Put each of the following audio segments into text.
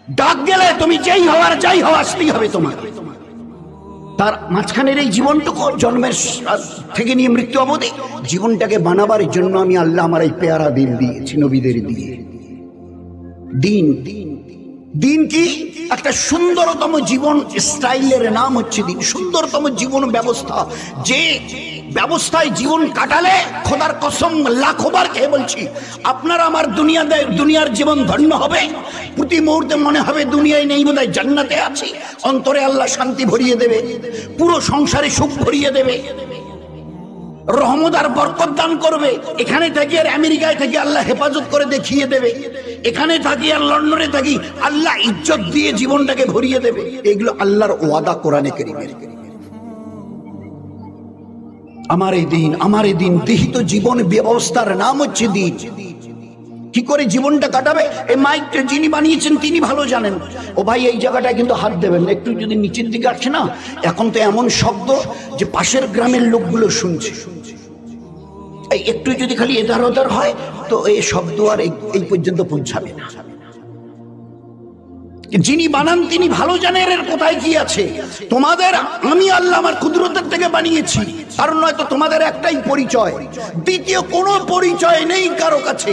ডাক গেলে তুমি যেই হওয়ার যাই হওয়া আসতেই হবে তোমার। তার মাঝখানের এই জীবনটুকু জন্মের থেকে নিয়ে মৃত্যু অবধি জীবনটাকে বানাবার জন্য আমি আল্লাহ আমার এই পেয়ারা দিন দিয়েছি, নবীদের দিয়ে। দিন দিন কি একটা সুন্দরতম জীবন স্টাইলের নাম হচ্ছে দিন, সুন্দরতম জীবন ব্যবস্থা। যে ব্যবস্থায় জীবন কাটালে খোদার কসম লাখবার খেয়ে বলছি আপনার আমার দুনিয়ার জীবন ধন্য হবে। প্রতি মুহূর্তে মনে হবে দুনিয়ায় নেই বোধহয় জান্নাতে আছি। অন্তরে আল্লাহ শান্তি ভরিয়ে দেবে, পুরো সংসারে সুখ ভরিয়ে দেবে, রহমত আর বরকত দান করবে। এখানে থাকি আর আমেরিকায় থাকি আল্লাহ হেফাজত করে দেখিয়ে দেবে, এখানে থাকি আর লন্ডনে থাকি আল্লাহ ইজ্জত দিয়ে জীবনটাকে ভরিয়ে দেবে। এগুলো আল্লাহর ওয়াদা কোরআনে কারীমে। আমার এই দিন দিহিত জীবন ব্যবস্থার নাম হচ্ছে দিন। কি করে জীবনটা কাটাবে এই মাইকটা যিনি বানিয়েছেন তিনি ভালো জানেন। ও ভাই এই জায়গাটায় কিন্তু হাত দেবেন, একটু যদি নিচের দিকে আসছে না, এখন তো এমন শব্দ যে পাশের গ্রামের লোকগুলো শুনছে। একটু যদি খালি এধার ওধার হয় তো এই শব্দ আর এই পর্যন্ত পৌঁছাবে না। যিনি বানান তিনি ভালো জানেন এর কোথায় কি আছে। তোমাদের আমি আল্লাহ আমার কুদরতের থেকে বানিয়েছি, কারণ নয়তো তোমাদের একটাই পরিচয়, দ্বিতীয় কোনো পরিচয় নেই কারো কাছে।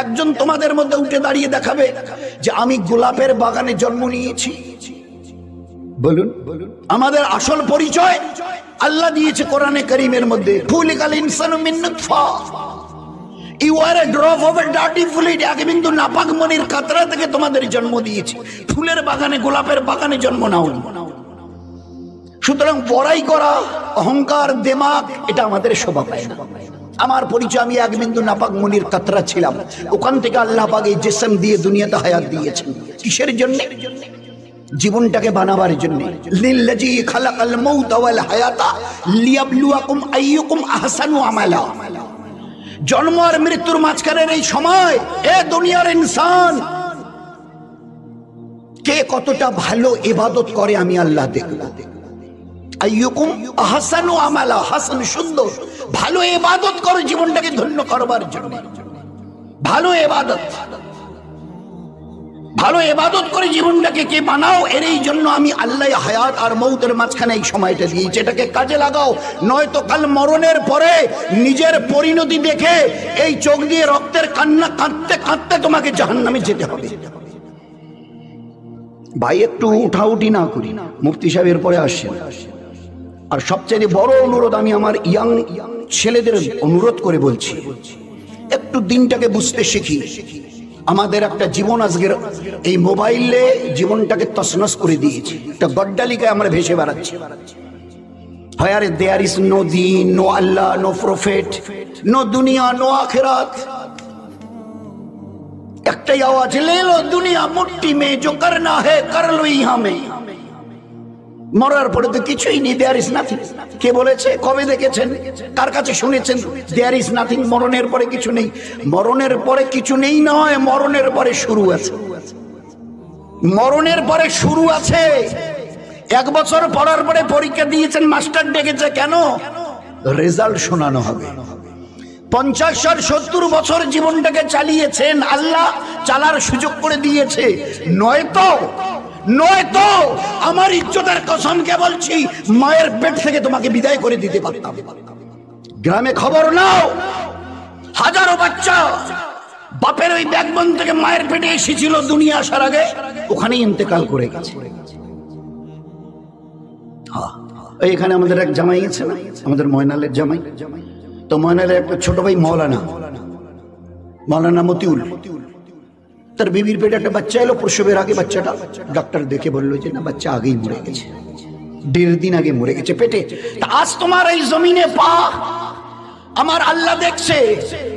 একজন তোমাদের মধ্যে উঠে দাঁড়িয়ে দেখাবে যে আমি গোলাপের বাগানে জন্ম নিয়েছি। বলুন, আমাদের আসল পরিচয় আল্লাহ দিয়েছে কোরআনে কারীমের মধ্যে, খুলিকাল ইনসানু মিন নুতফা। You are a drop of a dirty fluid, এক বিন্দু নাপাক মনির কাতরা থেকে তোমাদের জন্ম দিয়েছি। ফুলের বাগানে গোলাপের বাগানে জন্ম নাওনি। সুতরাং বড়াই করা, অহংকার, দেমাগ এটা আমাদের স্বভাব। আমার পরিচয় আমি এক বিন্দু নাপাক মনির কাতরা ছিলাম, ওখান থেকে আল্লাহ পাক এই জিসম দিয়ে দুনিয়াতে হায়াত দিয়েছেন। কিসের জন্য? জীবনটাকে বানাবার জন্য। লিল্লাযী খালাকাল মাউতা ওয়াল হায়াতা লিয়াবলুয়াকুম আইয়ুকুম আহসানু আমালা। জন্ম আর মৃত্যুর মাঝখানের এই সময় এ দুনিয়ার ইনসান কে কতটা ভালো ইবাদত করে আমি আল্লাহ দেখব। আইয়ুকুম আহসানু আমালা, হাসান সুন্দর, ভালো ইবাদত করে জীবনটাকে ধন্য করবার জন্য। ভালো ইবাদত করে জীবনটাকে কে বানাও, এর এই জন্য আমি আল্লাহ হায়াত আর মৌতের মাঝখানে এই সময়টা দিয়েছি। এটাকে কাজে লাগাও, নয়তো কাল মরণের পরে নিজের পরিণতি দেখে এই চোখ দিয়ে রক্তের কান্না কাঁদতে কাঁদতে তোমাকে জাহান্নামে যেতে হবে। ভাই একটু উঠাউঠি না করি, মুফতি সাহেবের পরে আসছেন। আর সবচেয়ে বড় অনুরোধ আমি আমার ইয়াং ছেলেদের অনুরোধ করে বলছি, একটু দিনটাকে বুঝতে শিখি। আমাদের একটা জীবন আজকের এই মোবাইলে জীবনটাকে তছনছ করে দিয়েছে। একটা গড্ডালিকায় আমরা ভেসে বেড়াচ্ছি। Where there is no deen, no Allah, no prophet, no দুনিয়া, no আখিরাত। একটাই আওয়াজ, লে লো দুনিয়া মুট্টি মে, जो करना है कर लो यहाँ में। মরার পরে তো কিছুই নেই, দেয়ার ইজ নাথিং। কে বলেছে? কবে দেখেছেন? কার কাছে শুনেছেন দেয়ার ইজ নাথিং? মরণের পরে কিছু নেই। মরণের পরে কিছু নেই নয়, মরণের পরে শুরু আছে। মরণের পরে শুরু আছে। 1 বছর পড়ার পরে পরীক্ষা দিয়েছেন, মাস্টার ডেকেছে কেন? রেজাল্ট শোনানো হবে। 50-70 বছর জীবনটাকে চালিয়েছেন, আল্লাহ চালার সুযোগ করে দিয়েছে। নয়তো আমার ইজ্জতের কসমকে বলছি, মায়ের পেট থেকে তোমাকে বিদায় করে দিতে পারতাম। গ্রামে খবর নাও, হাজারো বাচ্চা বাপের ওই ব্যাকবোন থেকে মায়ের পেটে এসেছিল, দুনিয়া আসার আগে ওখানেই ইন্তেকাল করে গেছে। এখানে আমাদের এক জামাই আছে না, আমাদের ময়নালের জামাই। তো ময়নালের একটা ছোট ভাই মৌলানা মতিউল, তার বিবির পেটে একটা বাচ্চা এলো। প্রসবের আগে বাচ্চাটা ডাক্তার দেখে বললো যে না, বাচ্চা আগেই মরে গেছে, 1.5 দিন আগে মরে গেছে পেটে। তা আজ তোমার এই জমিনে পা আমার আল্লাহ দেখছে,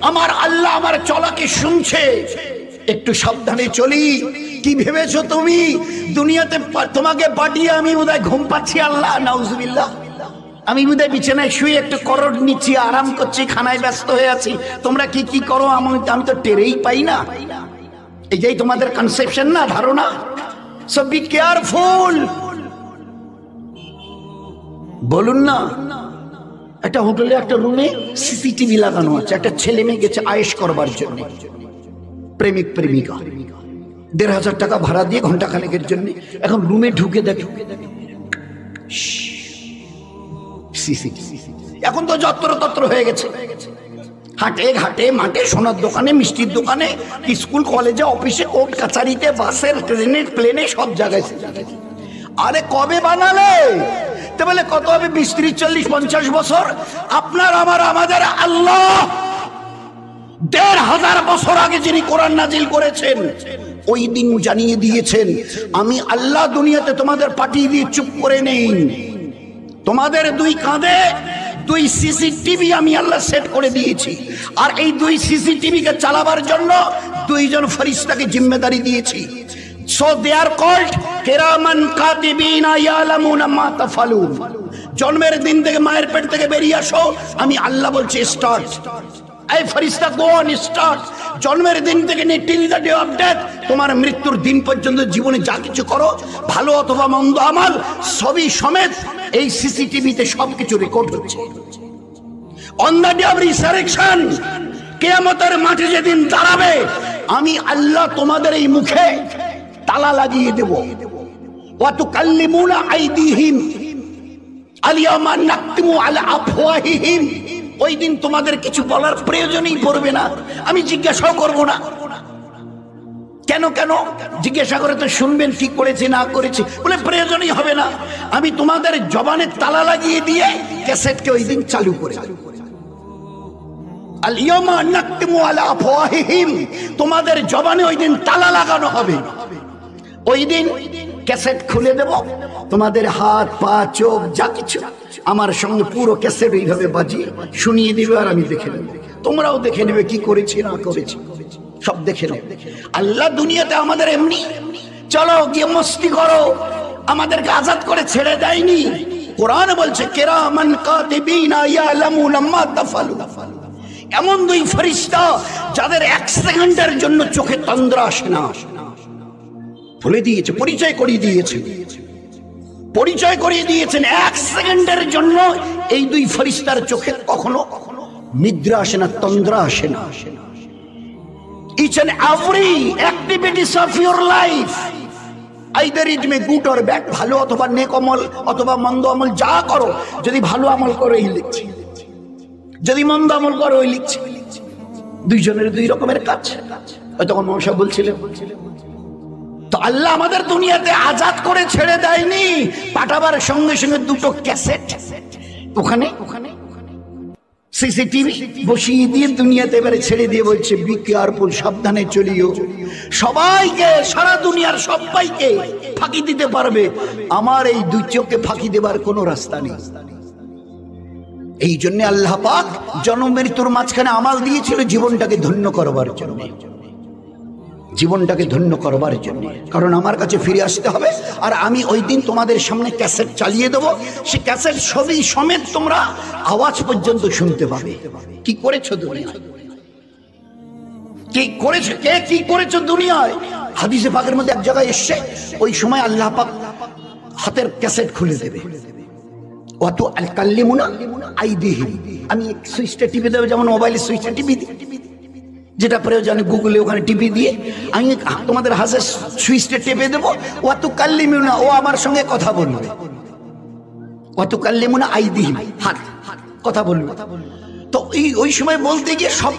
আমার আল্লাহ আমার চলাকে শুনছে। একটু সাবধানে চলি। কি ভেবেছো তুমি দুনিয়াতে তোমাকে পাঠিয়ে আমি বোধহয় ঘুম পাচ্ছি? আল্লাহ নাউজুবিল্লাহ, আমি বোধহয় বিছানায় শুয়ে একটু করড নিচ্ছি, আরাম করছি, খানায় ব্যস্ত হয়ে আছি। তোমরা কি কি করো আমি তো টেরেই পাই না। এই যে তোমাদের কনসেপশন না, ধারণা। So be careful. বলুন না, একটা হোটেলে একটা রুমে সিসিটিভি লাগানো আছে। একটা ছেলে মেয়ে গেছে আয়েশ করবার জন্য, প্রেমিক প্রেমিকা। 1,500 টাকা ভাড়া দিয়ে ঘন্টা খানেকের জন্য এখন রুমে ঢুকে দেখে এখন তো যত্র হয়ে গেছে। হাটে ঘাটে মাঠে সোনার দোকানে মিষ্টির দোকানে স্কুল কলেজে অফিসে কোর্ট কাছারিতে বাসের ট্রেনে প্লেনে সব জায়গায়। আরে কবে বানালে? তো বলে কত হবে 20, 30, 40, 50 বছর। আপনার আমাদের আল্লাহ 1,500 বছর আগে যিনি কোরআন নাজিল করেছেন ওই দিন জানিয়ে দিয়েছেন আমি আল্লাহ দুনিয়াতে তোমাদের পাঠিয়ে দিয়ে চুপ করে নেই। তোমাদের 2 কাঁধে 2 সিসিটিভি আমি আল্লাহ সেট করে দিয়েছি, আর এই 2 সিসিটিভি কে চালাবার জন্য 2 জন ফেরেশতাকে জিম্মেদারি দিয়েছি। So they are called কিরামান কাতিবিনা ইয়ালামুনা মা তাফালুন। জন্মের দিন থেকে মায়ের পেট থেকে বেরিয়ে আসো, আমি আল্লাহ বলছি স্টার্ট। এই ফেরেশতা গো অন স্টার্ট। জন্মের দিন থেকে till the day of death, তোমার মৃত্যুর দিন পর্যন্ত জীবনে যা কিছু করো ভালো অথবা মন্দ আমল সবই সমেত এই সিসিটিভিতে সবকিছু রেকর্ড হচ্ছে। On the day of resurrection, কিয়ামতের মাঠে যেদিন দাঁড়াবে আমি আল্লাহ তোমাদের এই মুখে তালা লাগিয়ে দেব। ওয়া তুকাল্লিমুনা আইদিহিম আলিয়ামা নাকতিমু আলা আফওয়াহিহিম। ওই দিন তোমাদের কিছু বলার প্রয়োজনই পড়বে না, আমি জিজ্ঞাসাও করব না। কেন জিজ্ঞাসা করে তো শুনবেন কি করেছি না করেছি, বলে প্রয়োজনই হবে না। আমি তোমাদের জবানে তালা লাগিয়ে দিয়ে ক্যাসেটকে ওই দিন চালু করে আলিয়ামা নাকতিমু আলা আফওয়াহিহিম, তোমাদের জবানে ওই দিন তালা লাগানো হবে। ওই দিন ক্যাসেট খুলে দেব, তোমাদের হাত পা চোখ যা কিছু আমার সঙ্গে পুরো ক্যাসেট এইভাবে বাজিয়ে শুনিয়ে দিবে, আর আমি দেখে নেব। তোমরাও দেখে নেবে কি করেছি না করেছি, সব দেখে নেবে। আল্লাহ দুনিয়াতে আমাদের এমনি চলো গিয়ে মস্তি করো আমাদেরকে আজাদ করে ছেড়ে দেয়নি। কোরআন বলছে কিরামান কাতিবিনা ইয়ালামুনা মা তাফালুন। এমন 2 ফেরেশতা যাদের 1 সেকেন্ডের জন্য চোখে তন্দ্রা আসে না, বলে দিয়েছে, পরিচয় করিয়ে দিয়েছেন 1 সেকেন্ডের জন্য এই 2 ফেরেশতার চোখে কখনো নিদ্রা আসে না, তন্দ্রা আসে না। Each and every activities of your life, either it may good or bad, ভালো অথবা নেক আমল অথবা মন্দ আমল যা করো, যদি ভালো আমল করো এই লিখছি, যদি মন্দ আমল করো ওই লিখছি। 2 জনের 2 রকমের কাজ। তখন মহাশয় বলছিলেন তো আল্লাহ আমাদের দুনিয়াতে আজাদ করে ছেড়ে দেয়নি, পাঠাবার সঙ্গে সঙ্গে 2টো ক্যাসেট ওখানে সিসিটিভি বসিয়ে দিয়ে দুনিয়াতে এবারে ছেড়ে দিয়ে বলছে বি কেয়ারফুল, সাবধানে চলিও। সবাইকে, সারা দুনিয়ার সবাইকে ফাঁকি দিতে পারবে, আমার এই 2 চোখকে ফাঁকি দেবার কোনো রাস্তা নেই। এই জন্য আল্লাহ পাক জন্ম মৃত্যুর মাঝখানে আমাল দিয়েছিল জীবনটাকে ধন্য করবার জন্য, জীবনটাকে ধন্য করবার জন্য। কারণ আমার কাছে ফিরে আসতে হবে, আর আমি ওই দিন তোমাদের সামনে ক্যাসেট চালিয়ে দেবো। সে ক্যাসেট সবই সমেত তোমরা আওয়াজ পর্যন্ত শুনতে পাবে। কি করেছো দুনিয়ায়, কি করেছো, কে কি করেছো দুনিয়ায়। হাদিসে পাকের মধ্যে এক জায়গায় এসছে, ওই সময় আল্লাহ পাক হাতের ক্যাসেট খুলে দেবে। অত আল কাল্লিমুনা আইদিহিম, আমি সুইচটা টিপে দেবো, যেমন মোবাইলের সুইচটা টিপে দিই, যেটা প্রয়োজনে গুগলে ওখানে টিপে দিয়ে আমি তোমাদের হাতের সুইচটা টেপে দেবো। ওয়াত কাল্লিমুনা, ও আমার সঙ্গে কথা বলবে। ওয়াত কাল্লিমুনা আইদিহিম, হাত কথা বলবে। তো ওই সময় বলতে গিয়ে সব